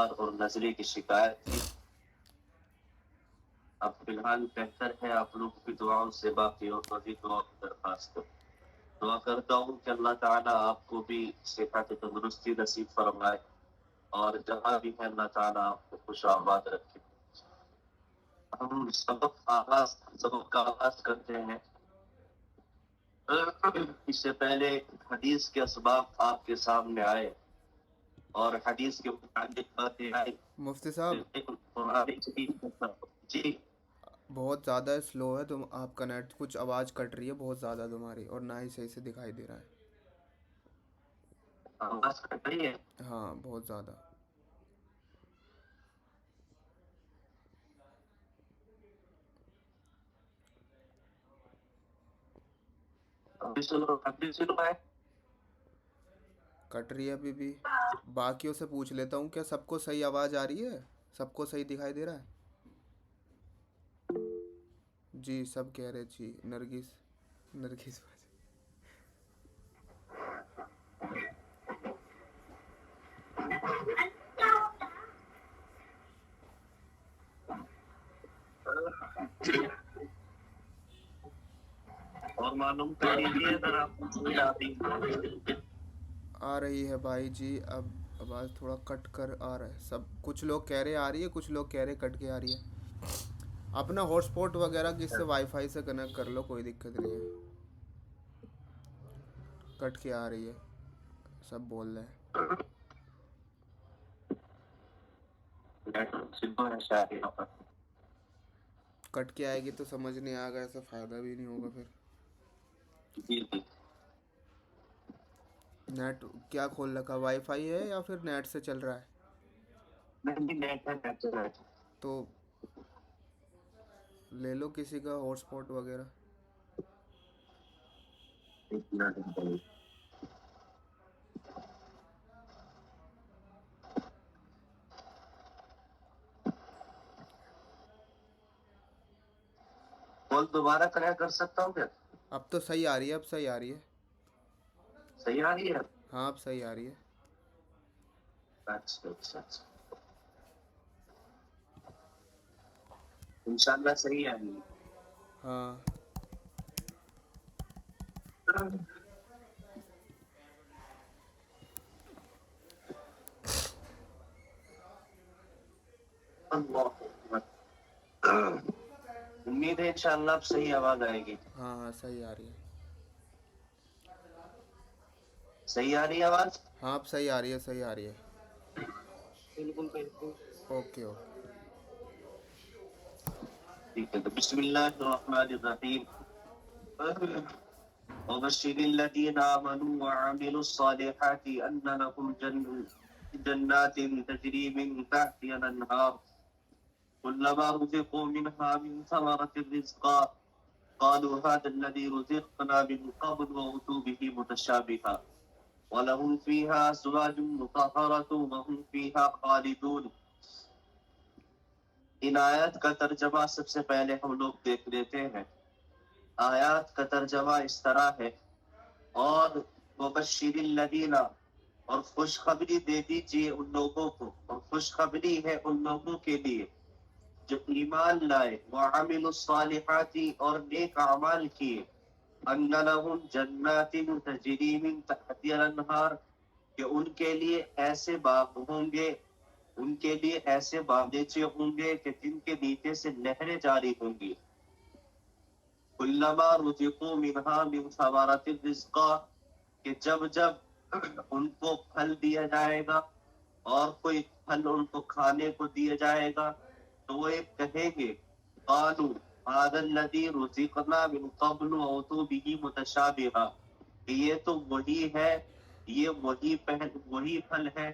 بخار اور نزلے کی شکایت تھی. اب فی الحال بہتر ہے. آپ لوگوں کی دعاؤں سے باقی اور بھی دعا کی درخواست کروں. دعا کرتا ہوں کہ اللہ تعالیٰ آپ کو بھی صحت تندرستی نصیب فرمائے اور جہاں بھی ہے اللہ تعالیٰ آپ کو خوش آباد رکھے. ہم سبق کا آغاز کرتے ہیں. اس سے پہلے حدیث کے اسباب آپ کے سامنے آئے اور حدیث کے متعلق باتیں آئی. مفتی صاحب جی بہت زیادہ سلو ہے. تم آپ کا نیٹ کچھ آواز کٹ رہی ہے بہت زیادہ تمہاری، اور نہ ہی صحیح سے دکھائی دے رہا ہے. آواز کٹ رہی ہے. ہاں بہت زیادہ. ابھی سنو ہے. کٹ رہی ہے ابھی بھی. باقیوں سے پوچھ لیتا ہوں، کیا سب کو صحیح آواز آ رہی ہے؟ سب کو صحیح دکھائی دے رہا ہے؟ جی سب کہہ رہے. جی نرگس اور معلوم کر لیجیے اگر آپ کو سمجھ آتی آ رہی ہے بھائی جی. اب آواز تھوڑا کٹ کر آ رہا ہے. سب کچھ لوگ کہہ رہے آ رہی ہے، کچھ لوگ کہہ رہے کٹ کے آ رہی ہے. اپنا ہاٹ اسپاٹ وغیرہ کس سے وائی فائی سے کنیکٹ کر لو، کوئی دقت نہیں ہے. کٹ کے آ رہی ہے سب بول رہے ہیں. کٹ کے آئے گی تو سمجھ نہیں آئے گا، ایسا فائدہ بھی نہیں ہوگا پھر. جی جی نیٹ کیا کھول رکھا؟ وائی فائی ہے یا پھر نیٹ سے چل رہا ہے؟ تو لے لو کسی کا ہاٹ اسپاٹ وغیرہ. کال دوبارہ کنیکٹ کر سکتا ہوں کیا؟ اب تو صحیح آ رہی ہے. اب صحیح آ رہی ہے. صحیح آ رہی ہے. ہاں اب صحیح آ رہی ہے. اچھا اچھا اچھا انشاءاللہ صحیح آ رہی ہے. ہاں امید ہے انشاءاللہ اب صحیح آواز آئے گی. ہاں ہاں صحیح آ رہی ہے. صحیح آ رہی ہے آواز. ہاں اب صحیح آ رہی ہے. صحیح آ رہی ہے. بالکل بالکل اوکے اوکے. ٹھیک ہے. تو بسم اللہ الرحمن الرحیم. وبشر الذين آمنوا وعملوا الصالحات أن لهم جنات تجري من تحتها الأنهار كلما رزقوا منها من ثمرة رزقا قالوا هذا الذي رزقنا من قبل وأتوا به متشابها وَلَهُمْ فِيهَا أَزْوَاجٌ مُطَهَّرَةٌ وَهُمْ فِيهَا خَالِدُونَ. ان آیات کا ترجمہ سب سے پہلے ہم لوگ دیکھ لیتے ہیں. آیات کا ترجمہ اس طرح ہے: اور مبشر الذین، اور خوشخبری دے دیجیے ان لوگوں کو، اور خوشخبری ہے ان لوگوں کے لیے جو ایمان لائے، وعملوا الصالحات، اور نیک اعمال کیے، ان لهم جنات تجری من تحتها الانہار، کہ ان کے لیے ایسے باغ ہوں گے، ان کے لیے ایسے باغیچے ہوں گے کہ جن کے نیچے سے نہریں جاری ہوں گی. کلما رزقوا منها من ثمرات الرزق، کہ جب جب ان کو پھل دیا جائے گا اور کوئی پھل ان کو کھانے کو دیا جائے گا تو وہ ایک کہیں گے قالوا هذا الذي رزقنا من قبل وأتوا به متشابها، کہ یہ تو وہی ہے، یہ وہی پھل ہے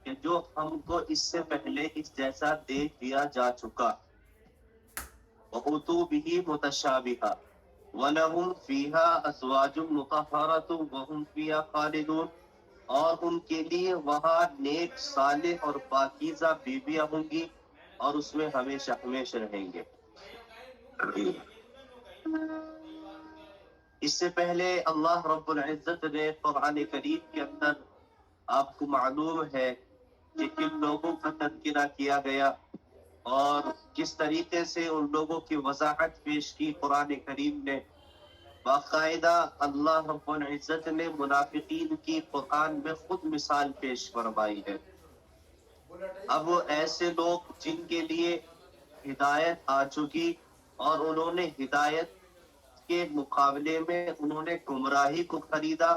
کہ جو ہم کو اس سے پہلے اس جیسا دے دیا جا چکا. وَأُتُوا بِهِ مُتَشَابِهًا وَلَهُمْ فِيهَا أَزْوَاجٌ مُطَهَّرَةٌ وَهُمْ فِيهَا خَالِدُونَ، اور ان کے لیے وہاں نیک صالح اور پاکیزہ بیویاں ہوں گی اور اس میں ہمیشہ ہمیشہ رہیں گے. اس سے پہلے اللہ رب العزت نے قرآن کریم کے اندر، آپ کو معلوم ہے کہ کن لوگوں کا تذکرہ کیا گیا اور کس طریقے سے ان لوگوں کی وضاحت پیش کی قرآن کریم نے. باقاعدہ اللہ رب العزت نے منافقین کی قرآن میں خود مثال پیش فرمائی ہے. اب وہ ایسے لوگ جن کے لیے ہدایت آ چکی اور انہوں نے ہدایت کے مقابلے میں انہوں نے گمراہی کو خریدا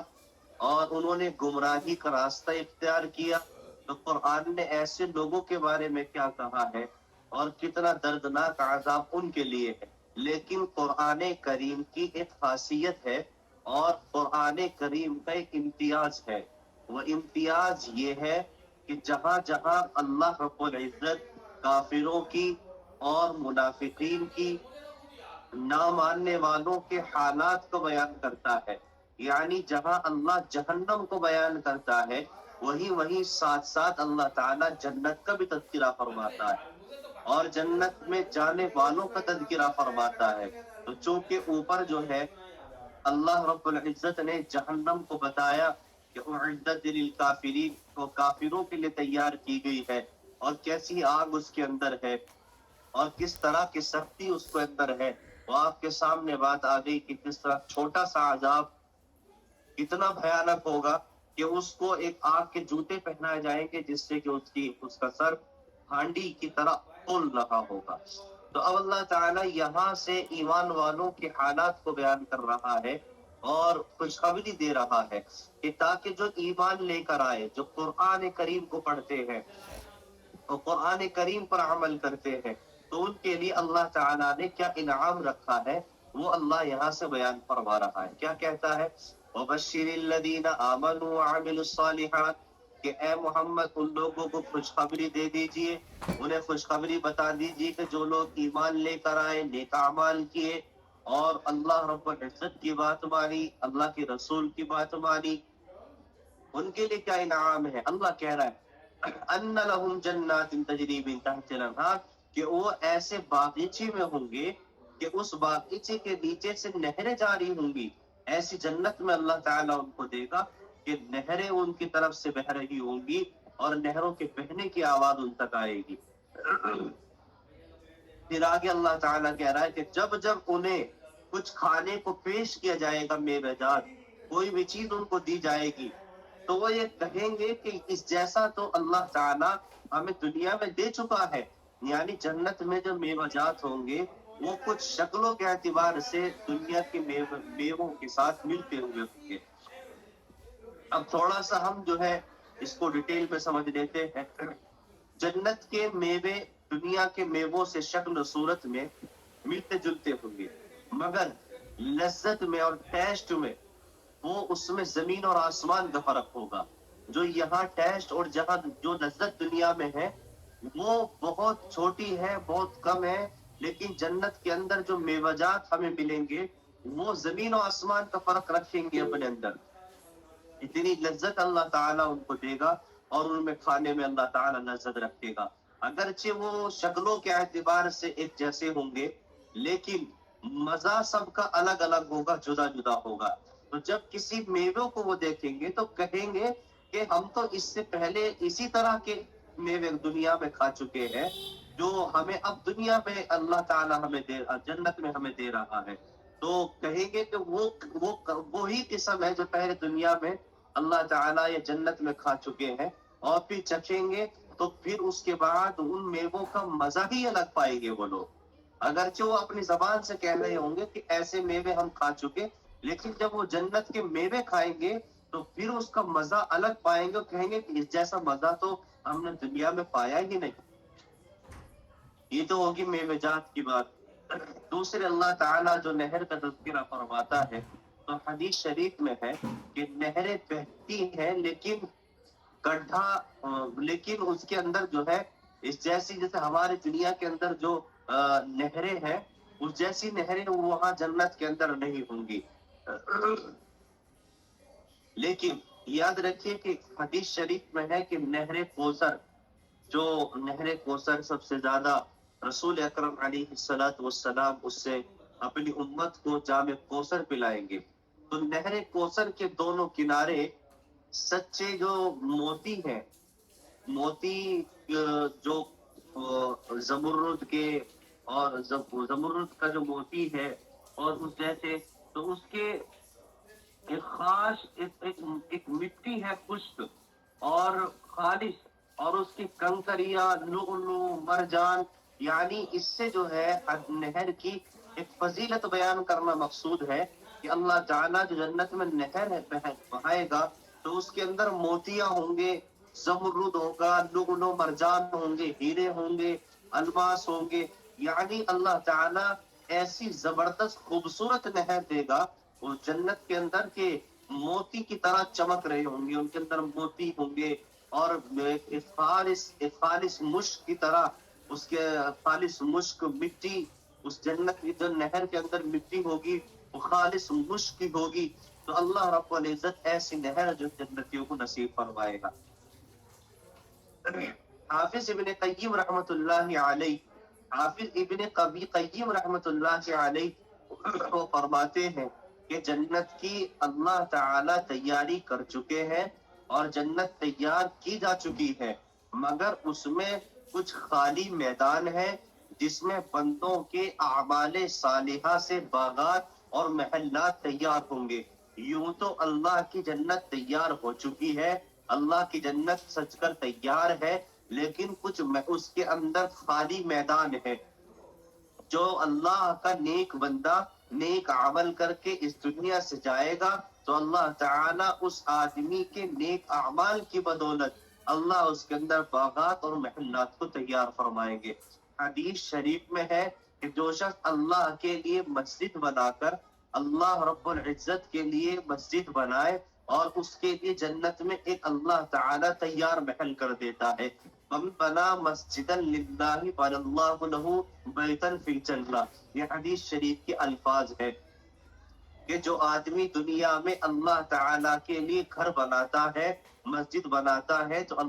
اور انہوں نے گمراہی کا راستہ اختیار کیا، تو قرآن نے ایسے لوگوں کے بارے میں کیا کہا ہے اور کتنا دردناک عذاب ان کے لیے ہے. لیکن قرآن کریم کی ایک خاصیت ہے اور قرآن کریم کا ایک امتیاز ہے. وہ امتیاز یہ ہے کہ جہاں جہاں اللہ رب العزت کافروں کی اور منافقین کی نہ ماننے والوں کے حالات کو بیان کرتا ہے، یعنی جہاں اللہ جہنم کو بیان کرتا ہے وہیں ساتھ ساتھ اللہ تعالیٰ جنت کا بھی تذکرہ فرماتا ہے اور جنت میں جانے والوں کا تذکرہ فرماتا ہے. تو چونکہ اوپر جو ہے اللہ رب العزت نے جہنم کو بتایا کہ اعدت للکافرین، کو کافروں کے لیے تیار کی گئی ہے اور کیسی آگ اس کے اندر ہے اور کس طرح کی سختی اس کے اندر ہے. وہ آپ کے سامنے بات آ گئی کہ کس طرح چھوٹا سا عذاب اتنا بھیانک ہوگا کہ اس کو ایک آگ کے جوتے پہنائے جائیں گے جس سے کہ اس کا سر ہانڈی کی طرح کھول رہا ہوگا. تو اب اللہ تعالیٰ یہاں سے ایمان والوں کے حالات کو بیان کر رہا ہے اور خوشخبری دے رہا ہے کہ تاکہ جو ایمان لے کر آئے، جو قرآن کریم کو پڑھتے ہیں اور قرآن کریم پر عمل کرتے ہیں، تو ان کے لیے اللہ تعالیٰ نے کیا انعام رکھا ہے وہ اللہ یہاں سے بیان فرما رہا ہے. کیا کہتا ہے؟ وَبَشِّرِ الَّذِينَ آمَنُوا وَعَمِلُوا الصَّالِحَاتِ، کہ اے محمد ان لوگوں کو خوشخبری دے دیجئے، انہیں خوشخبری بتا دیجئے کہ جو لوگ ایمان لے کر آئے، نیک اعمال کیے اور اللہ رب العزت کی بات مانی، اللہ کے رسول کی بات مانی، ان کے لیے کیا انعام ہے. اللہ کہہ رہا ہے ان لہم جنات تجری من تحتها الانہار، کہ وہ ایسے باغیچے میں ہوں گے کہ اس باغیچے کے نیچے سے نہریں جاری ہوں گی. ایسی جنت میں اللہ تعالیٰ ان کو دے گا کہ نہریں ان کی طرف سے بہہ رہی ہوں گی اور نہروں کے بہنے کی آواز ان تک آئے گی. پھر آگے اللہ تعالیٰ کہہ رہا ہے کہ جب جب انہیں کچھ کھانے کو پیش کیا جائے گا، میوہ جات کوئی بھی چیز ان کو دی جائے گی، تو وہ یہ کہیں گے کہ اس جیسا تو اللہ تعالیٰ ہمیں دنیا میں دے چکا ہے. یعنی جنت میں جو میوہ جات ہوں گے وہ کچھ شکلوں کے اعتبار سے دنیا کے میووں کے ساتھ ملتے ہوئے ہوں گے. اب تھوڑا سا ہم جو ہے اس کو ڈیٹیل میں سمجھ لیتے ہیں. جنت کے میوے دنیا کے میووں سے شکل و صورت میں ملتے جلتے ہوں گے، مگر لذت میں اور ٹیسٹ میں وہ اس میں زمین اور آسمان کا فرق ہوگا. جو یہاں ٹیسٹ اور جہاں جو لذت دنیا میں ہے وہ بہت چھوٹی ہے، بہت کم ہے، لیکن جنت کے اندر جو میوہ جات ہمیں ملیں گے وہ زمین و آسمان کا فرق رکھیں گے اپنے اندر. اتنی لذت اللہ تعالیٰ ان کو دے گا اور ان میں کھانے میں اللہ تعالیٰ لذت رکھے گا. اگرچہ وہ شکلوں کے اعتبار سے ایک جیسے ہوں گے لیکن مزہ سب کا الگ الگ ہوگا، جدا جدا ہوگا. تو جب کسی میوے کو وہ دیکھیں گے تو کہیں گے کہ ہم تو اس سے پہلے اسی طرح کے میوے دنیا میں کھا چکے ہیں جو ہمیں اب دنیا میں اللہ تعالیٰ ہمیں جنت میں ہمیں دے رہا ہے. تو کہیں گے کہ وہی قسم ہے جو پہلے دنیا میں اللہ تعالیٰ یہ جنت میں کھا چکے ہیں، اور پھر چکھیں گے تو پھر اس کے بعد ان میووں کا مزہ ہی الگ پائیں گے وہ لوگ. اگرچہ وہ اپنی زبان سے کہہ رہے ہوں گے کہ ایسے میوے ہم کھا چکے، لیکن جب وہ جنت کے میوے کھائیں گے تو پھر اس کا مزہ الگ پائیں گے اور کہیں گے کہ اس جیسا مزہ تو ہم نے دنیا میں پایا ہی نہیں. یہ تو ہوگی میوہ جات کی بات. دوسرے اللہ تعالیٰ جو نہر کا تذکرہ فرماتا ہے تو حدیث شریف میں ہے کہ نہریں بہتی ہیں لیکن لیکن اس کے اندر جو ہے اس جیسے ہمارے دنیا کے اندر جو نہریں ہیں اس جیسی نہریں وہاں جنت کے اندر نہیں ہوں گی. لیکن یاد رکھیے کہ حدیث شریف میں ہے کہ نہر کوثر، جو نہر کوثر سب سے زیادہ رسول اکرم علیہ الصلوۃ والسلام اس سے اپنی امت کو جام کوثر پلائیں گے. تو نہر کوثر کے دونوں کنارے سچے جو موتی ہیں موتی جو زمرد کے اور زمرد کا جو موتی ہے اور اس جیسے، تو اس کے ایک خاص ایک مٹی ہے خشک اور خالص، اور اس کی کنکریاں لؤلؤ مرجان، یعنی اس سے جو ہے نہر کی ایک فضیلت بیان کرنا مقصود ہے کہ اللہ تعالیٰ جو جنت میں نہر بہائے گا تو اس کے اندر موتیاں ہوں گے، زمرد ہوگا، لؤلؤ مرجان ہوں گے، ہیرے ہوں گے، الماس ہوں گے، یعنی اللہ تعالیٰ ایسی زبردست خوبصورت نہر دے گا وہ جنت کے اندر کے موتی کی طرح چمک رہے ہوں گے، ان کے اندر موتی ہوں گے، اور ایک خالص مشک کی طرح اس کے خالص مشک مٹی، اس جنت کی جو نہر کے اندر مٹی ہوگی وہ خالص مشک کی ہوگی، تو اللہ رب العزت ایسی نہر جو جنتیوں کو نصیب فرمائے گا۔ حافظ ابن قیم رحمۃ اللہ علیہ، حافظ ابن قیم رحمۃ اللہ علیہ وہ فرماتے ہیں کہ جنت کی اللہ تعالی تیاری کر چکے ہیں اور جنت تیار کی جا چکی ہے، مگر اس میں کچھ خالی میدان ہے جس میں بندوں کے اعمال صالحہ سے باغات اور محلات تیار ہوں گے۔ یوں تو اللہ کی جنت تیار ہو چکی ہے، اللہ کی جنت سج کر تیار ہے، لیکن کچھ اس کے اندر خالی میدان ہے۔ جو اللہ کا نیک بندہ نیک عمل کر کے اس دنیا سے جائے گا تو اللہ تعالیٰ اس آدمی کے نیک اعمال کی بدولت اللہ اس کے اندر باغات اور محلات کو تیار فرمائیں گے۔ حدیث شریف میں ہے کہ جو شخص اللہ کے لیے مسجد بنا کر اللہ رب العزت کے لیے مسجد بنائے اور اس کے لیے جنت میں ایک اللہ تعالیٰ تیار محل کر دیتا ہے، من بنا مسجدا للہ بنى اللہ لہ بیتا فی الجنہ، یہ حدیث شریف کے الفاظ ہے کہ جو آدمی دنیا میں اللہ تعالیٰ کے لیے گھر بناتا ہے، مسجد بناتا ہے، تو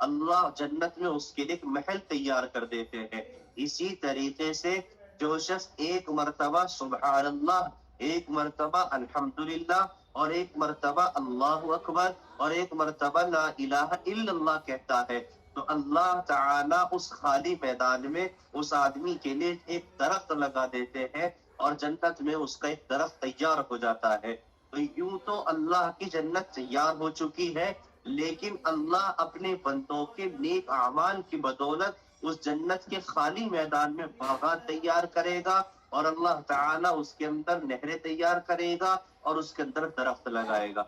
اللہ جنت میں اس کے لیے ایک محل تیار کر دیتے ہیں۔ اسی طریقے سے جو شخص ایک مرتبہ سبحان اللہ، ایک مرتبہ الحمدللہ اور ایک مرتبہ اللہ اکبر اور ایک مرتبہ لا الہ الا اللہ کہتا ہے تو اللہ تعالیٰ اس خالی میدان میں اس آدمی کے لیے ایک درخت لگا دیتے ہیں اور جنت میں اس کا ایک درخت تیار ہو جاتا ہے۔ تو یوں تو اللہ کی جنت تیار ہو چکی ہے، لیکن اللہ اپنے بندوں کے نیک اعمال کی بدولت اس جنت کے خالی میدان میں باغات تیار کرے گا اور اللہ تعالیٰ اس کے اندر نہریں تیار کرے گا اور اس کے اندر درخت لگائے گا۔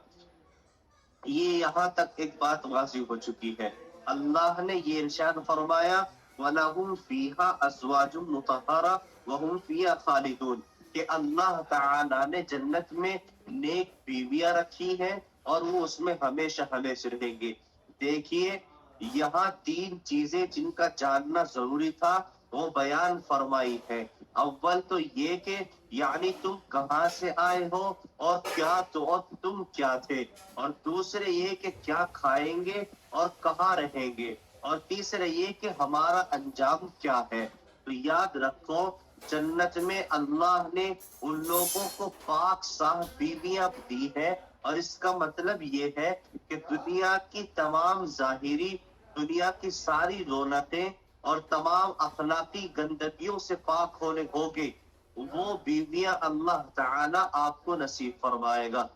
یہ یہاں تک ایک بات واضح ہو چکی ہے۔ اللہ نے یہ ارشاد فرمایا وَلَهُمْ فِيهَا أَزْوَاجٌ مُطَهَّرَةٌ وَهُمْ فِيهَا خَالِدُونَ، کہ اللہ تعالیٰ نے جنت میں نیک بیویاں رکھی ہیں اور وہ اس میں ہمیشہ ہمیشہ رہیں گے۔ دیکھیے یہاں تین چیزیں جن کا جاننا ضروری تھا وہ بیان فرمائی ہے۔ اول تو یہ کہ یعنی تم کہاں سے آئے ہو اور تم کیا تھے، اور دوسرے یہ کہ کیا کھائیں گے اور کہاں رہیں گے، اور تیسرے یہ کہ ہمارا انجام کیا ہے۔ تو یاد رکھو جنت میں اللہ نے ان لوگوں کو پاک صاف بیویاں دی ہے، اور اس کا مطلب یہ ہے کہ دنیا کی تمام ظاہری، دنیا کی ساری رونقیں اور تمام اخلاقی گندگیوں سے پاک ہونے ہوگے وہ بیویاں اللہ تعالیٰ آپ کو نصیب فرمائے گا۔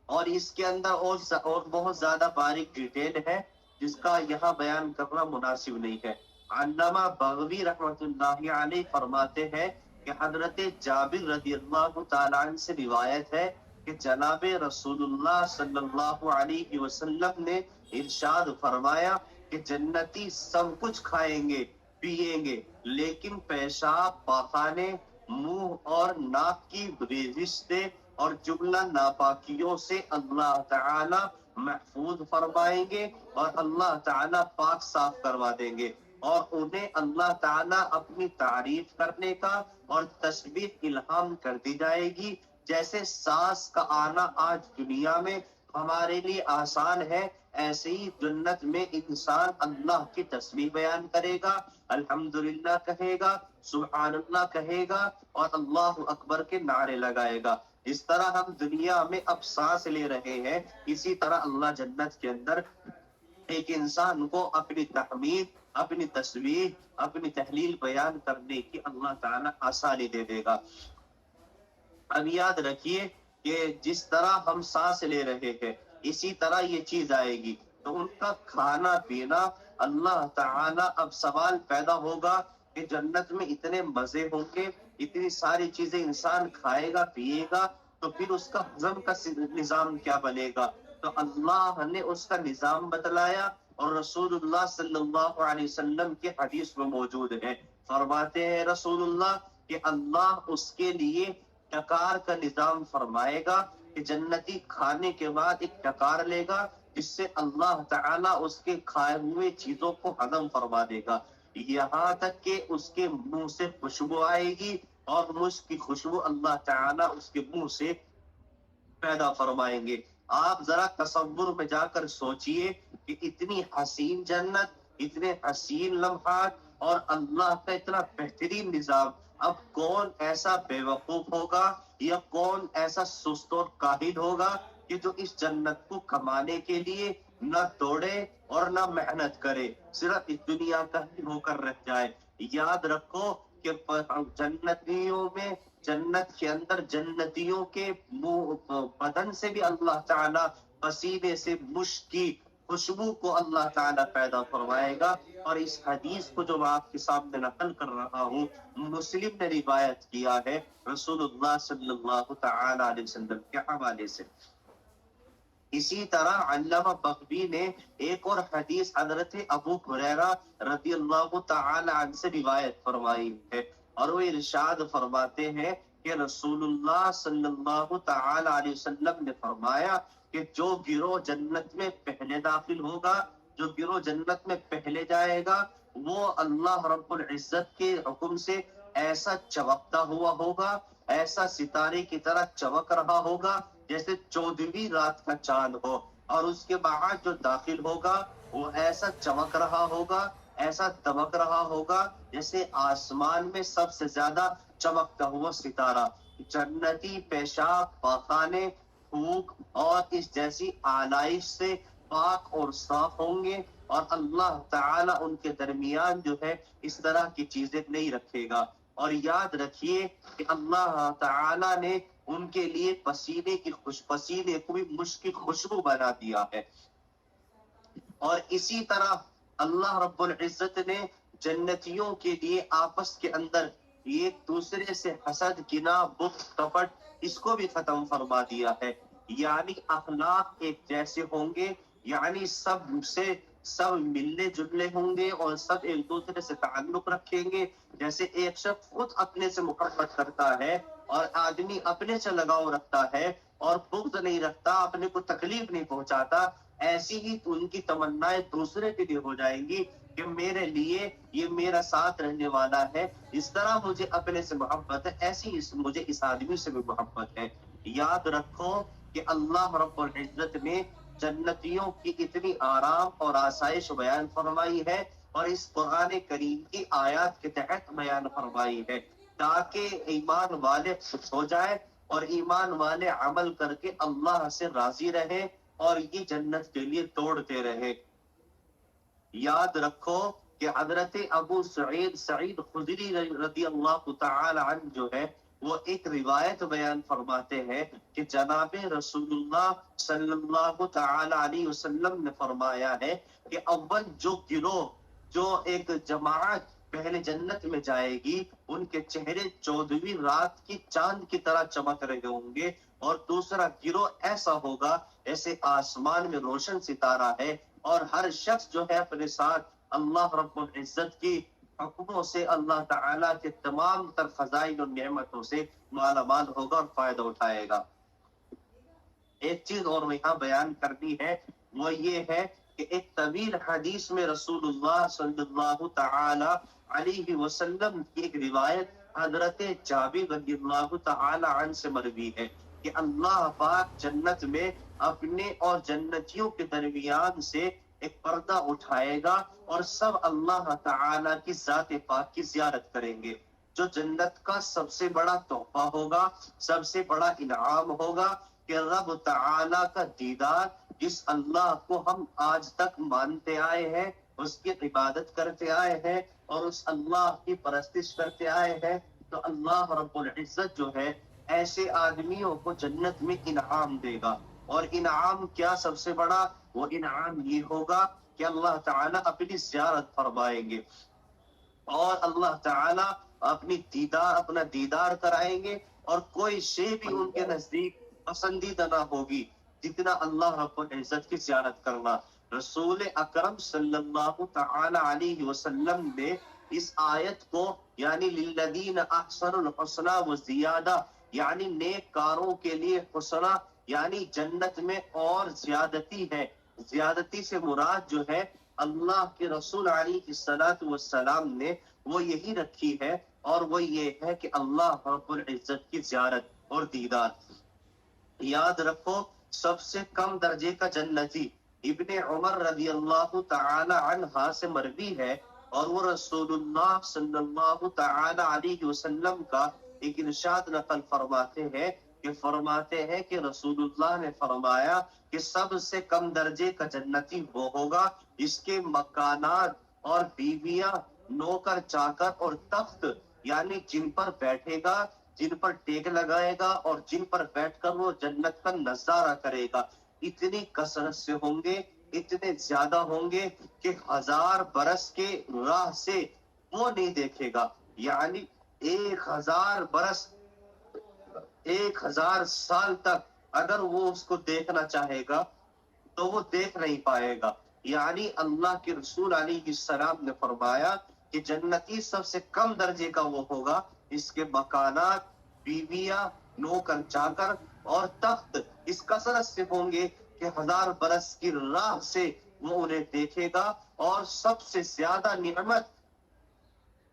اور اس کے اندر اور بہت زیادہ باریک ڈیٹیل ہے جس کا یہاں بیان کرنا مناسب نہیں ہے۔ علامہ بغوی رحمۃ اللہ علیہ فرماتے ہیں کہ حضرت جابر رضی اللہ تعالیٰ عنہ سے روایت ہے کہ جناب رسول اللہ صلی اللہ علیہ وسلم نے ارشاد فرمایا کہ جنتی سب کچھ کھائیں گے پیئیں گے، لیکن پیشاب، پاخانے، منہ اور ناک کی رشتے اور جملہ ناپاکیوں سے اللہ تعالی محفوظ فرمائیں گے اور اللہ تعالی پاک صاف کروا دیں گے، اور انہیں اللہ تعالی اپنی تعریف کرنے کا اور تسبیح الہام کر دی جائے گی، جیسے سانس کا آنا آج دنیا میں ہمارے لیے آسان ہے، ایسے ہی جنت میں انسان اللہ کی تسبیح بیان کرے گا، الحمدللہ کہے گا، سبحان اللہ کہے گا اور اللہ اکبر کے نعرے لگائے گا۔ اس طرح ہم دنیا میں اب سانس لے رہے ہیں، اسی طرح اللہ جنت کے اندر ایک انسان کو اپنی تحمید، اپنی تسبیح، اپنی تحلیل بیان کرنے کی اللہ تعالیٰ آسانی دے دے گا۔ اب یاد رکھیے کہ جس طرح ہم سانس لے رہے ہیں اسی طرح یہ چیز آئے گی، تو ان کا کھانا پینا اللہ تعالیٰ، اب سوال پیدا ہوگا کہ جنت میں اتنے مزے ہوں گے، اتنی ساری چیزیں انسان کھائے گا پیے گا، تو پھر اس کا ہضم کا نظام کیا بنے گا؟ تو اللہ نے اس کا نظام بتلایا، اور رسول اللہ صلی اللہ علیہ وسلم کے حدیث میں موجود ہے۔ فرماتے ہیں رسول اللہ کہ اللہ اس کے لیے ٹکار کا نظام فرمائے گا کہ جنتی کھانے کے بعد ایک ٹکار لے گا، جس سے اللہ تعالیٰ اس کے کھائے ہوئے چیزوں کو ہضم فرما دے گا، یہاں تک کہ اس کے منہ سے خوشبو آئے گی، اور مشک کی خوشبو اللہ تعالیٰ اس کے منہ سے پیدا فرمائیں گے۔ آپ ذرا تصور میں جا کر سوچئے کہ اتنی حسین جنت، اتنے حسین لمحات، اور اللہ کا اتنا بہترین نظام، اب کون ایسا بے وقوف ہوگا یا کون ایسا سست اور کاہل ہوگا کہ جو اس جنت کو کمانے کے لیے نہ دوڑے اور نہ محنت کرے، صرف اس دنیا کا ہی ہو کر رہ جائے۔ یاد رکھو کہ جنتیوں میں، جنت کے اندر جنتیوں کے بدن سے بھی اللہ تعالیٰ پسینے سے مشک کی خوشبو کو اللہ تعالیٰ پیدا فرمائے گا۔ اور اس حدیث کو جو میں آپ کے سامنے نقل کر رہا ہوں، مسلم نے روایت کیا ہے رسول اللہ صلی اللہ تعالیٰ علیہ وسلم کے حوالے سے۔ اسی طرح علامہ بغوی نے ایک اور حدیث حضرت ابو ہریرہ رضی اللہ تعالی عنہ سے روایت فرمائی ہے، اور وہ ارشاد فرماتے ہیں کہ رسول اللہ صلی اللہ تعالی علیہ وسلم نے فرمایا کہ جو گروہ جنت میں پہلے داخل ہوگا، جو گروہ جنت میں پہلے جائے گا، وہ اللہ رب العزت کے حکم سے ایسا چمکتا ہوا ہوگا، ایسا ستارے کی طرح چمک رہا ہوگا جیسے 14ویں رات کا چاند ہو، اور اس کے بعد جو داخل ہوگا وہ ایسا چمک رہا ہوگا، ایسا دمک رہا ہوگا جیسے آسمان میں سب سے زیادہ چمکتا ہوا ستارہ۔ جنتی پیشاب، پاخانے، تھوک اور اس جیسی آلائش سے پاک اور صاف ہوں گے، اور اللہ تعالیٰ ان کے درمیان جو ہے اس طرح کی چیزیں نہیں رکھے گا۔ اور یاد رکھیے کہ اللہ تعالیٰ نے ان کے لیے پسینے کو بھی مشک کی خوشبو بنا دیا ہے۔ اور اسی طرح اللہ رب العزت نے جنتیوں کے لیے آپس کے اندر ایک دوسرے سے حسد، کینہ، بغض، کپٹ، اس کو بھی ختم فرما دیا ہے، یعنی اخلاق ایک جیسے ہوں گے، یعنی سب ملنے جلنے ہوں گے، اور سب ایک دوسرے سے تعلق رکھیں گے۔ جیسے ایک شخص خود اپنے سے محبت کرتا ہے، اور آدمی اپنے سے لگاؤ رکھتا ہے اور بغض نہیں رکھتا، اپنے کو تکلیف نہیں پہنچاتا، ایسی ہی ان کی تمنائیں دوسرے کے لیے ہو جائیں گی کہ میرے لیے یہ میرا ساتھ رہنے والا ہے، اس طرح مجھے اپنے سے محبت ہے، ایسی مجھے اس آدمی سے بھی محبت ہے۔ یاد رکھو کہ اللہ رب العزت نے جنتیوں کی اتنی آرام اور آسائش بیان فرمائی ہے، اور اس قرآن کریم کی آیات کے تحت بیان فرمائی ہے، تاکہ ایمان والے خوش ہو جائے اور ایمان والے عمل کر کے اللہ سے راضی رہے اور یہ جنت کے لیے توڑتے رہے۔ یاد رکھو کہ حضرت ابو سعید خدری رضی اللہ تعالی عنہ جو ہے، وہ ایک روایت بیان فرماتے ہیں کہ جناب رسول اللہ صلی اللہ تعالی علیہ وسلم نے فرمایا ہے کہ اول جو گروہ، جو ایک جماعت پہلے جنت میں جائے گی، ان کے چہرے 14ویں رات کی چاند کی طرح چمک رہے ہوں گے، اور دوسرا گروہ ایسا ہوگا جیسے آسمان میں روشن ستارہ ہے، اور ہر شخص جو ہے اپنے ساتھ اللہ رب العزت کی حکموں سے، اللہ تعالیٰ کے تمام تر فضائل اور نعمتوں سے مالا مال ہوگا اور فائدہ اٹھائے گا۔ ایک چیز اور یہاں بیان کرنی ہے، وہ یہ ہے کہ ایک طویل حدیث میں رسول اللہ صلی اللہ تعالی علیہ وسلم کی ایک روایت حضرت جابر رضی اللہ تعالی عنہ سے مروی ہے کہ اللہ پاک جنت میں اپنے اور جنتیوں کے درمیان سے ایک پردہ اٹھائے گا، اور سب اللہ تعالی کی ذات پاک کی زیارت کریں گے۔ جو جنت کا سب سے بڑا تحفہ ہوگا، سب سے بڑا انعام ہوگا کہ رب تعالی کا دیدار جس اللہ کو ہم آج تک مانتے آئے ہیں، اس کی عبادت کرتے آئے ہیں اور اس اللہ کی پرستش کرتے آئے ہیں، تو اللہ رب العزت جو ہے ایسے آدمیوں کو جنت میں انعام دے گا. اور انعام کیا سب سے بڑا؟ وہ انعام یہ ہوگا کہ اللہ تعالیٰ اپنی زیارت فرمائیں گے اور اللہ تعالیٰ اپنا دیدار کرائیں گے، اور کوئی شے بھی ان کے نزدیک پسندیدہ نہ ہوگی جتنا اللہ رب العزت کی زیارت کرنا. رسول اکرم صلی اللہ تعالی علیہ وسلم نے اس آیت کو یعنی للذین احسنوا الحسنى وزیادہ یعنی نیک کاروں کے لیے حسنہ یعنی جنت میں اور زیادتی ہے. زیادتی سے مراد جو ہے اللہ کے رسول علیہ الصلوۃ والسلام نے وہ یہی رکھی ہے، اور وہ یہ ہے کہ اللہ رب العزت کی زیارت اور دیدار. یاد رکھو سب سے کم درجے کا جنتی ابن عمر رضی اللہ تعالی عنہ سے مروی ہے، اور وہ رسول اللہ صلی اللہ تعالی علیہ وسلم کا ایک ارشاد نقل فرماتے ہیں کہ رسول اللہ نے فرمایا کہ سب سے کم درجے کا جنتی وہ ہوگا جس کے مکانات اور بیویاں، نوکر چاکر اور تخت یعنی جن پر بیٹھے گا، جن پر ٹیک لگائے گا اور جن پر بیٹھ کر وہ جنت کا نظارہ کرے گا، اتنی کثرت سے ہوں گے، اتنے زیادہ ہوں گے کہ 1000 برس کے راہ سے وہ نہیں دیکھے گا. یعنی 1000 برس، 1000 سال تک اگر وہ اس کو دیکھنا چاہے گا تو وہ دیکھ نہیں پائے گا. یعنی اللہ کے رسول علیہ السلام نے فرمایا کہ جنتی سب سے کم درجے کا وہ ہوگا اس کے مکانات، بیویاں، نوکر چاکر اور تخت اس کثرت سے ہوں گے کہ 1000 برس کی راہ سے وہ انہیں دیکھے گا. اور سب سے زیادہ نعمت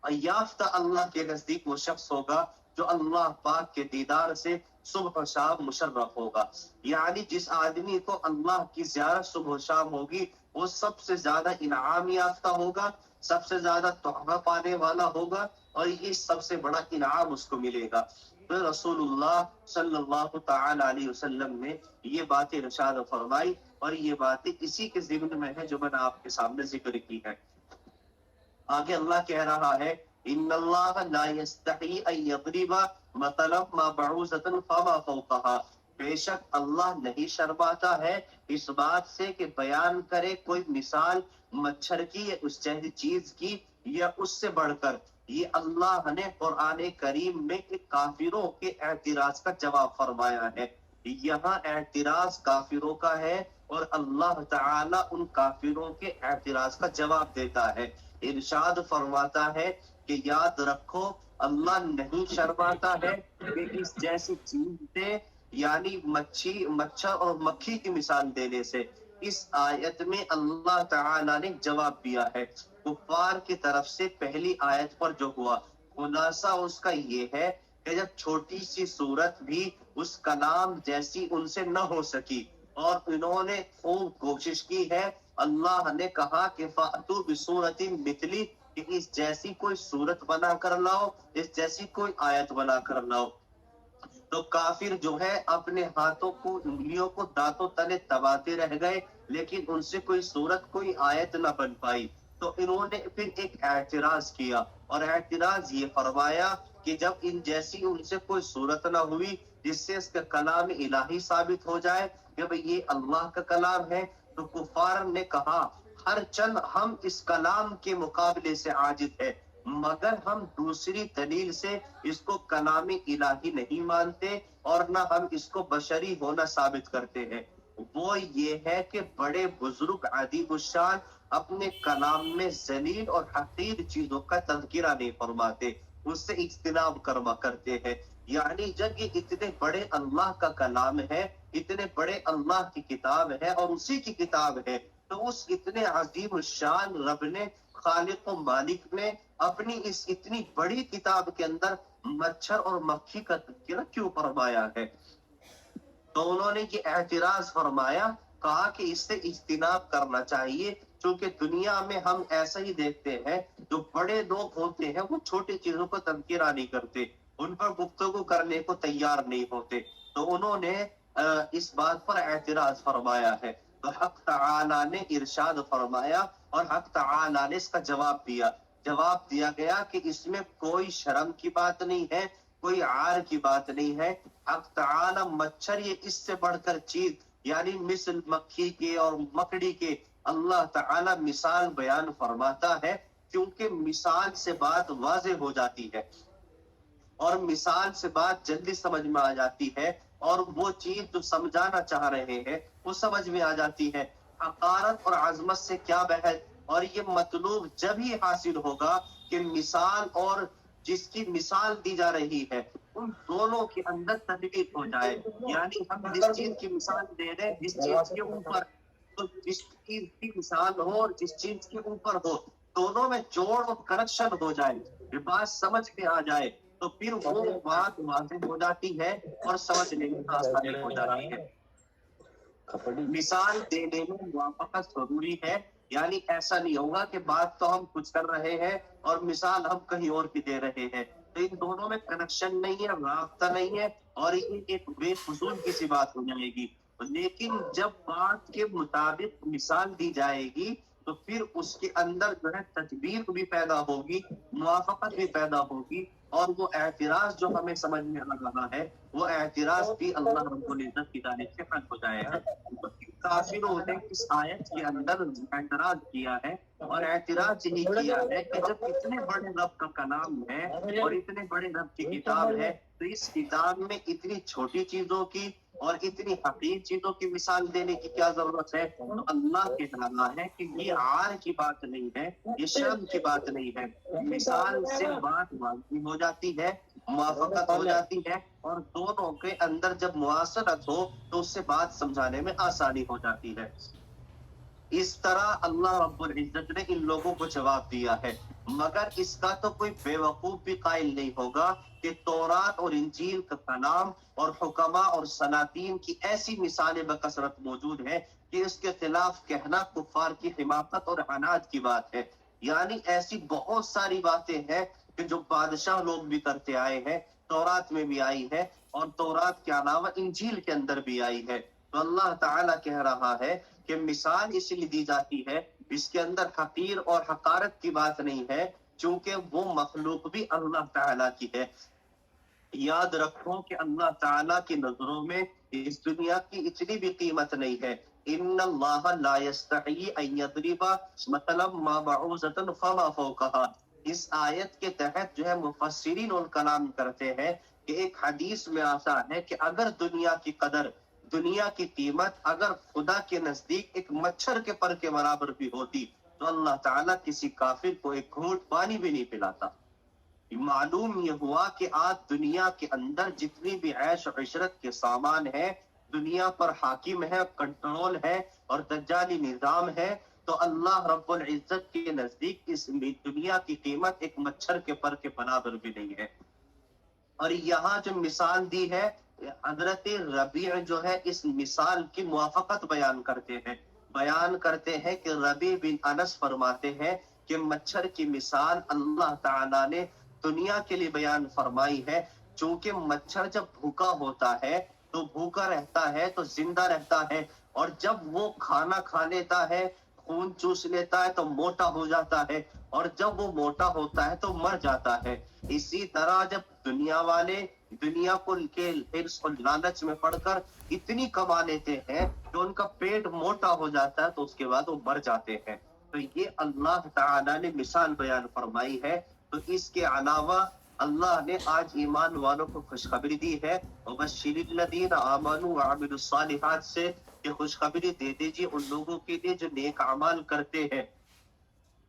یافتہ اللہ کے نزدیک وہ شخص ہوگا جو اللہ پاک کے دیدار سے صبح و شام مشرف ہوگا. یعنی جس آدمی کو اللہ کی زیارت صبح و شام ہوگی وہ سب سے زیادہ انعام یافتہ ہوگا، سب سے زیادہ تحفہ پانے والا ہوگا، اور یہ سب سے بڑا انعام اس کو ملے گا. تو رسول اللہ صلی اللہ تعالی علیہ وسلم نے یہ باتیں ارشاد فرمائی، اور یہ باتیں اسی کے ضمن میں ہے جو میں نے آپ کے سامنے ذکر کی ہے. آگے اللہ کہہ رہا ہے ان اللہ لا یستحی ان یضرب مثلا ما بعوضۃ فما فوقها، بے شک اللہ نہیں شرماتا ہے اس بات سے کہ بیان کرے کوئی مثال مچھر کی یا اس جیسی چیز کی یا اس سے بڑھ کر. یہ اللہ نے قرآن کریم میں کافروں کے اعتراض کا جواب فرمایا ہے. یہاں اعتراض کافروں کا ہے اور اللہ تعالی ان کافروں کے اعتراض کا جواب دیتا ہے. ارشاد فرماتا ہے کہ یاد رکھو اللہ نہیں شرماتا ہے کہ اس جیسی چیز سے یعنی مچھر اور مکھی کی مثال دینے سے. اس آیت میں اللہ تعالی نے جواب دیا ہے کفار کی طرف سے پہلی آیت پر جو ہوا. خلاصہ اس کا یہ ہے کہ جب چھوٹی سی صورت بھی اس کلام جیسی ان سے نہ ہو سکی اور انہوں نے خوب کوشش کی ہے، اللہ نے کہا کہ فَأْتُوا بِسُورَةٍ مِثْلِهِ کہ اس جیسی کوئی صورت بنا کر لاؤ، اس جیسی کوئی آیت بنا کر لاؤ. تو کافر جو ہے اپنے ہاتھوں کو، انگلیوں کو دانتوں تلے دباتے رہ گئے، لیکن ان سے کوئی صورت، کوئی آیت نہ بن پائی. تو انہوں نے پھر ایک اعتراض کیا، اور اعتراض یہ فرمایا کہ جب ان جیسی ان سے کوئی صورت نہ ہوئی جس سے اس کا کلام الہی ثابت ہو جائے کہ بھئی یہ اللہ کا کلام ہے، تو کفار نے کہا ہر چند ہم اس کلام کے مقابلے سے عاجز ہے، مگر ہم دوسری دلیل سے اس کو کلام الہی نہیں مانتے اور نہ ہم اس کو بشری ہونا ثابت کرتے ہیں. وہ یہ ہے کہ بڑے بزرگ عظیم الشان اپنے کلام میں ذلیل اور حقیر چیزوں کا تذکرہ نہیں فرماتے، اس سے اجتناب کرتے ہیں. یعنی جب یہ اتنے بڑے اللہ کا کلام ہے، اتنے بڑے اللہ کی کتاب ہے اور اسی کی کتاب ہے، تو اس اتنے عظیم الشان رب نے، خالق و مالک نے اپنی اس اتنی بڑی کتاب کے اندر مچھر اور مکھی کا تذکرہ کیوں فرمایا ہے؟ تو انہوں نے یہ اعتراض فرمایا، کہا کہ اس سے اجتناب کرنا چاہیے، چونکہ دنیا میں ہم ایسا ہی دیکھتے ہیں جو بڑے لوگ ہوتے ہیں وہ چھوٹی چیزوں کو تذکرہ نہیں کرتے، ان پر گفتگو کرنے کو تیار نہیں ہوتے. تو انہوں نے اس بات پر اعتراض فرمایا ہے. تو حق تعالی نے ارشاد فرمایا اور حق تعالی نے اس کا جواب دیا گیا کہ اس میں کوئی شرم کی بات نہیں ہے، کوئی عار کی بات نہیں ہے. حق تعالی مچھر یہ اس سے بڑھ کر چیز یعنی مثل مکھی کے اور مکڑی کے اللہ تعالی مثال بیان فرماتا ہے، کیونکہ مثال سے بات واضح ہو جاتی ہے اور مثال سے بات جلدی سمجھ میں آ جاتی ہے، اور وہ چیز جو سمجھانا چاہ رہے ہیں وہ سمجھ میں آ جاتی ہے. حقارت اور عظمت سے کیا بحث، اور یہ مطلوب جب ہی حاصل ہوگا کہ مثال اور جس کی مثال دی جا رہی ہے ان دونوں کے اندر تطبیق ہو جائے. یعنی ہم جس چیز کی مثال دے رہے ہیں، جس چیز کے اوپر، تو جس چیز کی مثال ہو اور جس چیز کے اوپر ہو، دونوں میں جوڑ اور کنیکشن ہو جائے، یہ بات سمجھ میں آ جائے، تو پھر وہ بات واضح ہو جاتی ہے اور سمجھنے میں آسانی ہو جاتی ہے. مثال دینے میں موافقت ضروری ہے، یعنی ایسا نہیں ہوگا کہ بات تو ہم کچھ کر رہے ہیں اور مثال ہم کہیں اور کی دے رہے ہیں، تو ان دونوں میں کنیکشن نہیں ہے، رابطہ نہیں ہے، اور یہ ایک بے فضول کسی بات ہو جائے گی. لیکن جب بات کے مطابق مثال دی جائے گی تو پھر اس کے اندر جو ہے تدبیر بھی پیدا ہوگی، موافقت بھی پیدا ہوگی، اور وہ اعتراض جو ہمیں سمجھ میں آ رہا ہے وہ اعتراض بھی اللہ رب العزت کی جانب سے حل ہو جائے گا. کافروں نے اس آیت کے اندر اعتراض کیا ہے، اور اعتراض یہی کیا ہے کہ جب اتنے بڑے رب کا کلام ہے اور اتنے بڑے رب کی کتاب ہے تو اس کتاب میں اتنی چھوٹی چیزوں کی اور اتنی حقیر چیزوں کی مثال دینے کی کیا ضرورت ہے؟ تو اللہ کے کہنا ہے کہ یہ عار کی بات نہیں ہے، یہ شرم کی بات نہیں ہے، مثال سے بات واضح ہو جاتی ہے، موافقت ہو جاتی ہے، اور دونوں کے اندر جب مواصلت ہو تو اس سے بات سمجھانے میں آسانی ہو جاتی ہے. اس طرح اللہ رب العزت نے ان لوگوں کو جواب دیا ہے، مگر اس کا تو کوئی بے وقوف بھی قائل نہیں ہوگا کہ تورات اور انجیل کا کلام اور حکما اور سلاطین کی ایسی مثالیں بکثرت موجود ہیں کہ اس کے خلاف کہنا کفار کی حماقت اور عناد کی بات ہے. یعنی ایسی بہت ساری باتیں ہیں کہ جو بادشاہ لوگ بھی کرتے آئے ہیں، تورات میں بھی آئی ہے اور تورات کے علاوہ انجیل کے اندر بھی آئی ہے. تو اللہ تعالیٰ کہہ رہا ہے کہ مثال اس لیے دی جاتی ہے، اس کے اندر حقیر اور حقارت کی بات نہیں ہے، چونکہ وہ مخلوق بھی اللہ تعالیٰ کی ہے. یاد رکھو کہ اللہ تعالیٰ کی نظروں میں اس دنیا کی اتنی بھی قیمت نہیں ہے. ان اللہ لا یستحیی ان یضرب مثلا ما بعوضۃ فما فوقها. اس آیت کے تحت جو ہے مفسرین اور کلام کرتے ہیں کہ ایک حدیث میں آتا ہے کہ اگر دنیا کی قدر، دنیا کی قیمت اگر خدا کے نزدیک ایک مچھر کے پر کے برابر بھی ہوتی تو اللہ تعالیٰ کسی کافر کو ایک گھونٹ پانی بھی نہیں پلاتا. معلوم یہ ہوا کہ آج دنیا کے اندر جتنی بھی عیش و عشرت کے سامان ہیں، دنیا پر حاکم ہے، کنٹرول ہے اور دجالی نظام ہے، تو اللہ رب العزت کے نزدیک اس دنیا کی قیمت ایک مچھر کے پر کے برابر بھی نہیں ہے. اور یہاں جو مثال دی ہے حضرت ربیع جو ہے اس مثال کی موافقت بیان کرتے ہیں کہ ربیع بن انس فرماتے ہیں کہ مچھر کی مثال اللہ تعالیٰ نے دنیا کے لیے بیان فرمائی ہے، چونکہ مچھر جب بھوکا ہوتا ہے تو بھوکا رہتا ہے تو زندہ رہتا ہے، اور جب وہ کھانا کھا لیتا ہے، خون چوس لیتا ہے تو موٹا ہو جاتا ہے، اور جب وہ موٹا ہوتا ہے تو مر جاتا ہے. اسی طرح جب دنیا والے دنیا کو کے حرص اور لالچ میں پڑ کر اتنی کما لیتے ہیں کہ ان کا پیٹ موٹا ہو جاتا ہے تو اس کے بعد وہ مر جاتے ہیں. تو یہ اللہ تعالیٰ نے مثال بیان فرمائی ہے. تو اس کے علاوہ اللہ نے آج ایمان والوں کو خوشخبری دی ہے، وبشر الذین آمنوا وعملوا الصالحات سے، کہ خوشخبری دے دیجیے ان لوگوں کے لیے جو نیک اعمال کرتے ہیں،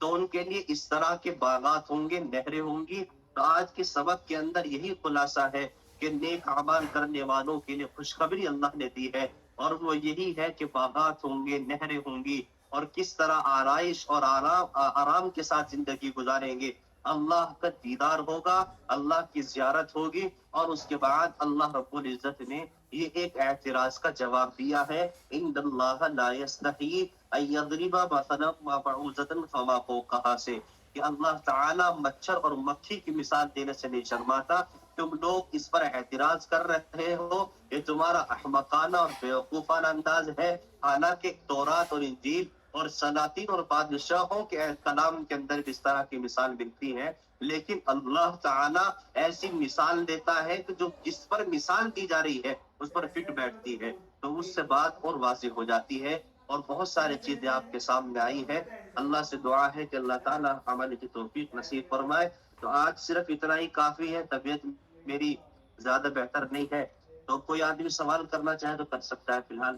تو ان کے لیے اس طرح کے باغات ہوں گے، نہریں ہوں گی. تو آج کے سبق کے اندر یہی خلاصہ ہے کہ نیک اعمال کرنے والوں کے لیے خوشخبری اللہ نے دی ہے، اور وہ یہی ہے کہ باغات ہوں گے، نہریں ہوں گی، اور کس طرح آرائش اور آرام کے ساتھ زندگی گزاریں گے. اللہ کا دیدار ہوگا، اللہ کی زیارت ہوگی، اور اس کے بعد اللہ رب العزت نے یہ ایک اعتراض کا جواب دیا ہے، ان اللہ لا یستحیی ان یضرب مثلا ما بعوضۃ فما فوقها سے، کہ اللہ تعالیٰ مچھر اور مکھی کی مثال دینے سے نہیں شرماتا، تم لوگ اس پر اعتراض کر رہے ہو، یہ تمہارا احمقانہ اور بیوقوفانہ انداز ہے. حالانکہ تورات اور انجیل اور سلاطین اور بادشاہوں کے کلام کے اندر اس طرح کی مثال ملتی ہے، لیکن اللہ تعالیٰ ایسی مثال دیتا ہے کہ جو جس پر مثال دی جا رہی ہے اس پر فٹ بیٹھتی ہے، تو اس سے بات اور واضح ہو جاتی ہے. اور بہت ساری چیزیں آپ کے سامنے آئی ہیں. اللہ سے دعا ہے کہ اللہ تعالیٰ عمل کی توفیق نصیب فرمائے. تو آج صرف اتنا ہی کافی ہے. طبیعت میری زیادہ بہتر نہیں ہے، تو کوئی آدمی سوال کرنا چاہے تو کر سکتا ہے فی الحال.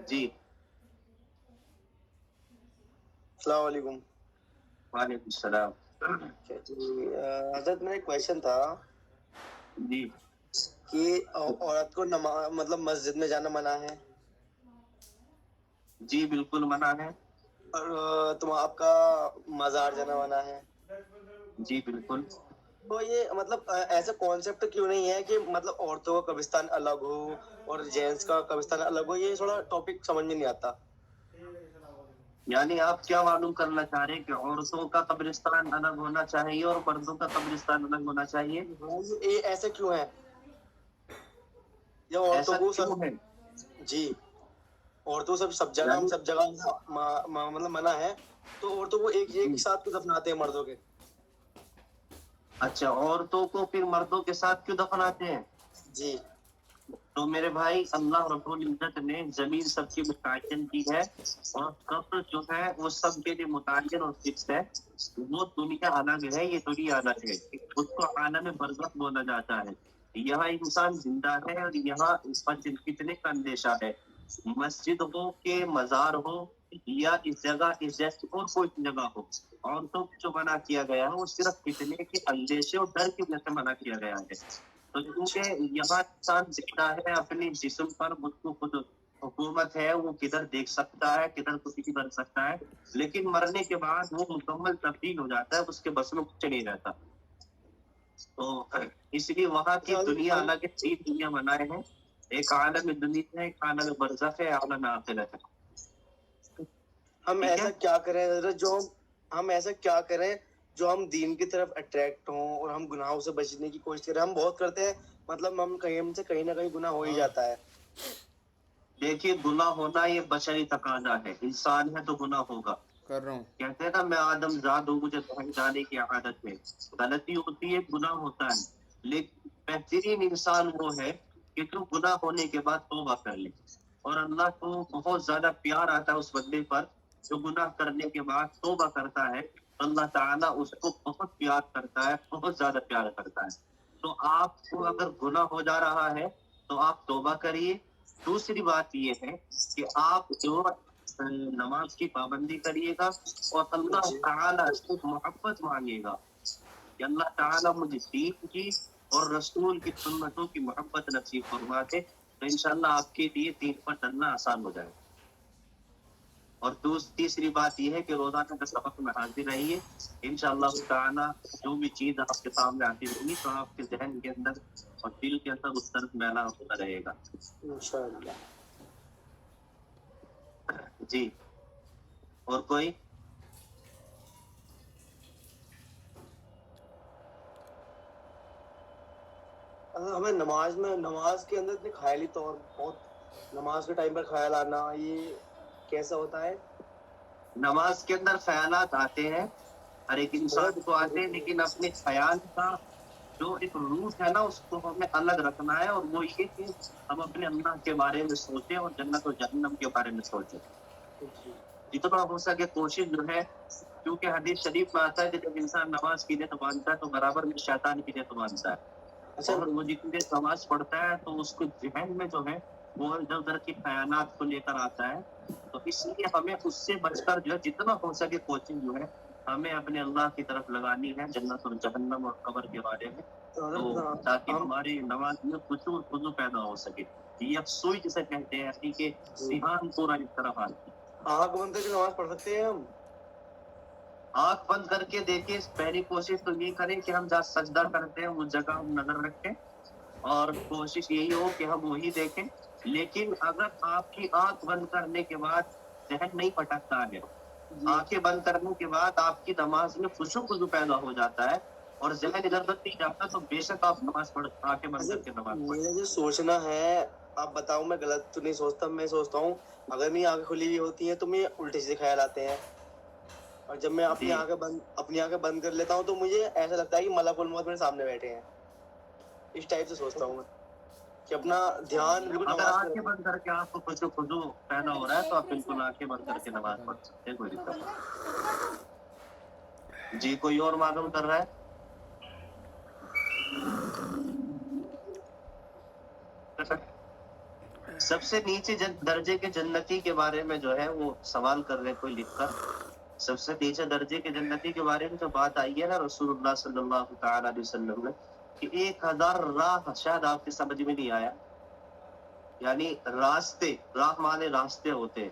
جی السلام علیکم. وعلیکم السلام. جی حضرت میرا ایک کویشچن تھا جی کہ عورت کو نماز مطلب مسجد میں جانا منع ہے جی بالکل منع ہے. اور تم آپ کا مزار جانا منع ہے. جی بالکل. تو یہ مطلب ایسا کانسیپٹ کیوں نہیں ہے کہ مطلب عورتوں کا قبرستان الگ ہو اور جینٹس کا قبرستان الگ ہو؟ یہ تھوڑا ٹاپک سمجھ میں نہیں آتا. یعنی آپ کیا معلوم کرنا چاہ رہے ہیں کہ عورتوں کا قبرستان الگ ہونا چاہیے اور مردوں کا قبرستان الگ ہونا چاہیے؟ یہ ایسا کیوں ہے؟ یا عورتوں ایسا کو کیوں ہے؟ جی عورتوں سب جگہ یعنی سب جگہ مطلب منع ہے، تو عورتوں کو ایک جی ساتھ کیوں دفناتے ہیں مردوں کے؟ اچھا، عورتوں کو پھر مردوں کے ساتھ کیوں دفناتے ہیں؟ جی تو میرے بھائی، اللہ رب العزت نے زمین سب کی متعین کی ہے، اور قبر جو ہے وہ سب کے لیے متعین اور فکس ہے. وہ دنیا الگ ہے، یہ دنیا الگ ہے. اس کو عالم برزخ بولا جاتا ہے. یہاں انسان زندہ ہے اور یہاں اس پر کتنے کا اندیشہ ہے. مسجد ہو کہ مزار ہو یا اس جگہ اس جیسی اور کوئی جگہ ہو، عورتوں کو جو منع کیا گیا ہے وہ صرف فتنے کے اندیشے اور ڈر کی وجہ سے منع کیا گیا ہے. تو کیونکہ یہاں انسان زندہ ہے، اپنی جسم پر خود کو خود حکومت ہے، وہ کدھر دیکھ سکتا ہے، کدھر کچھ بھی کر سکتا ہے، لیکن مرنے کے بعد وہ مکمل تبدیل ہو جاتا ہے، اس کے بس میں کچھ نہیں رہتا. تو اس لیے وہاں کی دنیا الگ ہے، تین دنیا بنائے ہیں. ایک عالم دنیا ہے، ایک عالم برزخ ہے، عالم آخرت ہے. ہم ٹھیک ایسا ہے؟ کیا کریں حضرت ہم ایسا کیا کریں جو ہم دین کی طرف اٹریکٹ ہوں اور ہم گناہوں سے بچنے کی کوشش کریں؟ ہم بہت کرتے ہیں، مطلب ہم سے کہیں نہ کہیں گناہ ہو ہی جاتا ہے. دیکھیے، گناہ ہونا یہ بشری تقاضا ہے، انسان ہے تو گناہ ہوگا. کر رہا ہوں. کہتے ہیں نا، میں آدم زاد ہوں، مجھے بہن جانے کی عادت ہے. غلطی ہوتی ہے، گناہ ہوتا ہے، لیکن بہترین انسان وہ ہے کہ جو گناہ ہونے کے بعد توبہ کر لے. اور اللہ کو بہت زیادہ پیار آتا ہے اس بندے پر جو گناہ کرنے کے بعد توبہ کرتا ہے. اللہ تعالیٰ اس کو بہت پیار کرتا ہے، بہت زیادہ پیار کرتا ہے. تو آپ کو اگر گناہ ہو جا رہا ہے تو آپ توبہ کریے. دوسری بات یہ ہے کہ آپ جو نماز کی پابندی کریے گا اور اللہ جی تعالیٰ سے محبت مانگے گا کہ اللہ تعالیٰ مجھے دین کی اور رسول کی سنتوں کی محبت نصیب فرما دے، تو انشاءاللہ آپ کے لیے دین پر چلنا آسان ہو جائے. اور تیسری بات یہ ہے کہ روزانہ کے سبق میں حاضر رہیے. انشاءاللہ تعالیٰ جو بھی چیز آپ کے سامنے آتی ہوگی تو آپ کے ذہن کے اندر اور دل کے اندر اس طرف میلہ ہوتا رہے گا. انشاءاللہ. جی، اور کوئی؟ ہمیں نماز کے اندر اتنے خیالی طور بہت نماز کے ٹائم پر خیال آنا، یہ کیسا ہوتا ہے؟ نماز کے اندر خیالات آتے ہیں، ہر ایک انسان کو آتے ہیں، لیکن اپنے خیال کا جو ایک روٹ ہے نا اس کو ہمیں الگ رکھنا ہے، اور وہ یہ کہ ہم اپنے اللہ کے بارے میں سوچیں اور جنت و جہنم کے بارے میں سوچیں. جتنا ہو سکے کوشش جو ہے، کیونکہ حدیث شریف میں آتا ہے کہ جب انسان نماز کی نیت مانتا ہے تو برابر میں شیطان کی نیت مانتا ہے. اور وہ جتنی دیر نماز پڑھتا ہے تو اس کو ذہن میں جو ہے وہ ادھر ادھر کے خیالات کو لے کر آتا ہے. تو اس لیے ہمیں اس سے بچ کر جو ہے جتنا ہو سکے کوچنگ جو ہے ہمیں اپنے اللہ کی طرف لگانی ہے، جنت اور جہنم اور قبر کے بارے میں، تو تاکہ ہماری نماز میں خشوع اور خضوع پیدا ہو سکے. یکسوئی جسے کہتے ہیں، یعنی کہ ذہن پورا اس طرف آ جائے. آنکھ بند کر کے نماز پڑھ سکتے ہیں ہم؟ آنکھ بند کر کے دیکھیں، پہلی کوشش تو یہ کریں کہ ہم جہاں سجدہ کرتے ہیں اس جگہ ہم نظر رکھیں، اور کوشش یہی ہو کہ ہم وہی دیکھیں. لیکن اگر آپ کی آنکھ بند کرنے کے بعد ذہن نہیں پھٹکتا ہے، آنکھیں بند کرنے کے بعد آپ کی نماز میں خشوع خضوع پیدا ہو جاتا ہے اور ذہن ادھر ادھر نہیں جاتا تو بے شک آپ نماز پڑھ آنکھیں بند کر کے نماز پڑھ. میرا جو سوچنا ہے آپ بتاؤ میں غلط تو نہیں سوچتا. میں سوچتا ہوں اگر میری آنکھیں کھلی ہوئی ہوتی ہیں تو مجھے الٹے سیدھے خیال آتے ہیں, اور جب میں اپنی آنکھیں بند کر لیتا ہوں تو مجھے ایسا لگتا ہے کہ ملک الموت میرے سامنے بیٹھے ہیں. اس ٹائپ سے سوچتا ہوں میں کہ اپنا دھیان بالکل اگر نماز آنکھیں بند کر کے آپ کو کچھ خضوع پیدا ہو رہا ہے تو آپ بالکل آنکھیں بند کر کے نماز پڑھ سکتے ہیں, کوئی دقت نہیں. جی کوئی اور معلوم کر رہا ہے؟ سب سے نیچے درجے کے جنتی کے بارے میں جو ہے وہ سوال کر رہے کوئی لکھ کر. سب سے نیچے درجے کے جنتی کے بارے میں جو بات آئی ہے نا رسول اللہ صلی اللہ تعالی علیہ وسلم نے کہ 1000 راہ, شاید آپ کے سمجھ میں نہیں آیا, یعنی راستے, راہ مانے راستے ہوتے ہیں,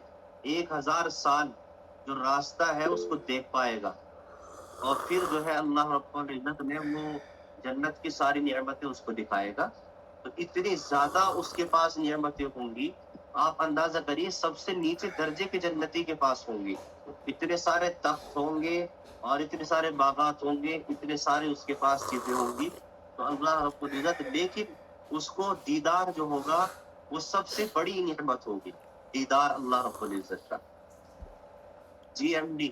1000 سال جو راستہ ہے اس کو دیکھ پائے گا, اور پھر جو ہے اللہ رب العزت نے وہ جنت کی ساری نعمتیں اس کو دکھائے گا. تو اتنی زیادہ اس کے پاس نعمتیں ہوں گی, آپ اندازہ کریے سب سے نیچے درجے کے جنتی کے پاس ہوں گی, اتنے سارے تخت ہوں گے اور اتنے سارے باغات ہوں گے, اتنے سارے اس کے پاس چیزیں ہوں گی. تو اللہ رب العزت, لیکن اس کو دیدار جو ہوگا وہ سب سے بڑی نعمت ہوگی, دیدار اللہ رب العزت کا. جی ایم ڈی.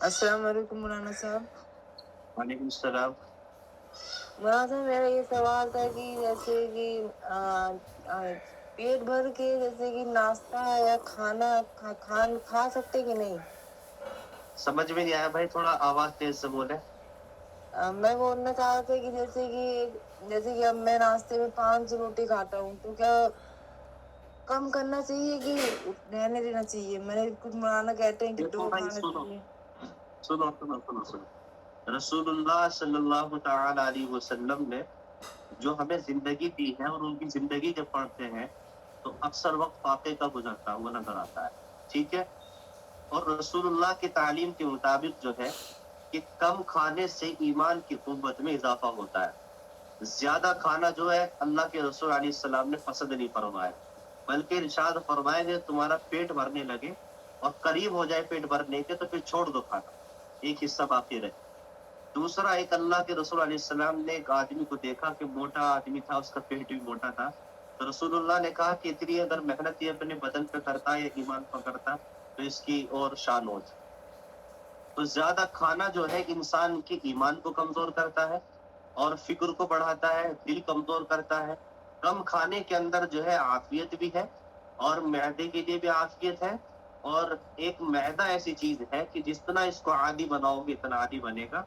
السلام علیکم مولانا صاحب. وعلیکم السلام. مولانا صاحب میرا یہ سوال تھا کہ جیسے کہ پیٹ بھر کے جیسے کہ ناشتہ یا کھانا کھا سکتے کہ نہیں؟ سمجھ میں نہیں آیا بھائی, تھوڑا آواز تیز سے بولے. میں بولنا چاہ رہا تھا کہ جیسے کہ اب میں ناشتے میں 5 روٹی کھاتا ہوں تو کیا کم کرنا چاہیے کہ رہنے دینا چاہیے؟ میں نے کچھ مولانا کہتے ہیں کہ دیکھو 2 بھائی کھانا چاہیے. سنو. رسول اللہ صلی اللہ تعالی علیہ وسلم نے جو ہمیں زندگی دی ہے, اور ان کی زندگی جب پڑھتے ہیں تو اکثر وقت فاقے کا گزرتا ہوا نظر آتا ہے, ٹھیک ہے. اور رسول اللہ کی تعلیم کے مطابق جو ہے کہ کم کھانے سے ایمان کی قوت میں اضافہ ہوتا ہے. زیادہ کھانا جو ہے اللہ کے رسول علیہ السلام نے پسند نہیں فرمایا, بلکہ ارشاد فرمائے کہ تمہارا پیٹ بھرنے لگے اور قریب ہو جائے پیٹ بھرنے کے تو پھر چھوڑ دو کھانا, ایک حصہ باقی رہے. دوسرا, ایک اللہ کے رسول علیہ السلام نے ایک آدمی کو دیکھا کہ موٹا آدمی تھا, اس کا پیٹ بھی موٹا تھا. تو رسول اللہ نے کہا کہ اتنی اگر محنت یہ اپنے بدن پہ کرتا یا ایمان پکڑتا تو اس کی اور شان ہوتی. تو زیادہ کھانا جو ہے انسان کے ایمان کو کمزور کرتا ہے اور فکر کو بڑھاتا ہے, دل کمزور کرتا ہے. کم کھانے کے اندر جو ہے عافیت بھی ہے, اور معدے کے لیے بھی عافیت ہے. اور ایک معدہ ایسی چیز ہے کہ جتنا اس کو عادی بناؤ گے اتنا عادی بنے گا.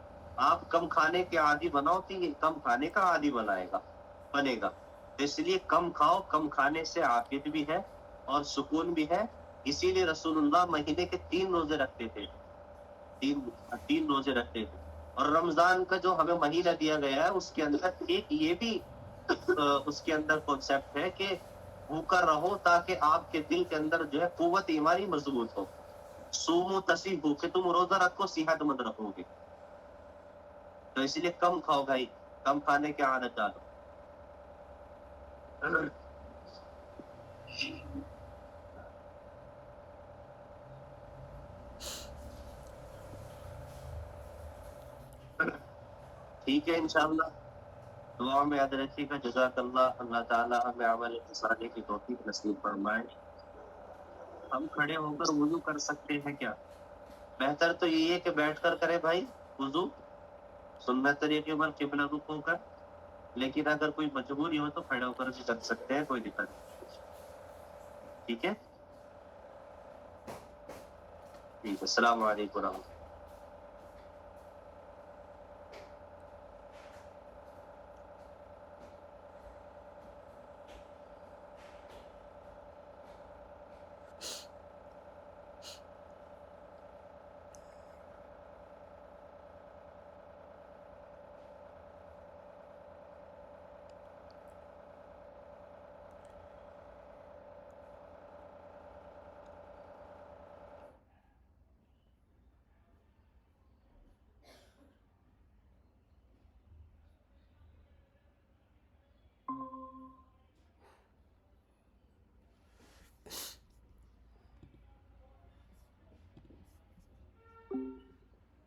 آپ کم کھانے کے عادی بناؤ تو یہ کم کھانے کا عادی بنے گا. تو اس لیے کم کھاؤ, کم کھانے سے عافیت بھی ہے اور سکون بھی ہے. اسی لیے رسول اللہ مہینے کے 3 روزے رکھتے تھے, 3 روزے رکھتے تھے. اور رمضان کا جو ہمیں مہینہ دیا گیا ہے اس کے اندر ایک یہ بھی اس کے اندر کانسیپٹ ہے کہ بھوکا رہو تاکہ آپ کے دل کے اندر جو ہے قوت ایمانی مضبوط ہو. سومو تصیحو, کہ تم روزہ رکھو صحت مند رہو گے. تو اس لیے کم کھاؤ بھائی, کم کھانے کی عادت ڈالو. ٹھیک ہے, انشاءاللہ دعا میں یاد رکھیے گا. جزاک اللہ. اللہ تعالیٰ ہمیں عمل صالح کی توفیق نصیب فرمائے. ہم کھڑے ہو کر وضو کر سکتے ہیں کیا؟ بہتر تو یہی ہے کہ بیٹھ کر کرے بھائی وضو, سنت طریقے پر قبلہ رخ ہو کر. لیکن اگر کوئی مجبوری ہو تو کھڑے ہو کر بھی کر سکتے ہیں, کوئی دقت نہیں. ٹھیک ہے, ٹھیک ہے. السلام علیکم ورحمۃ اللہ.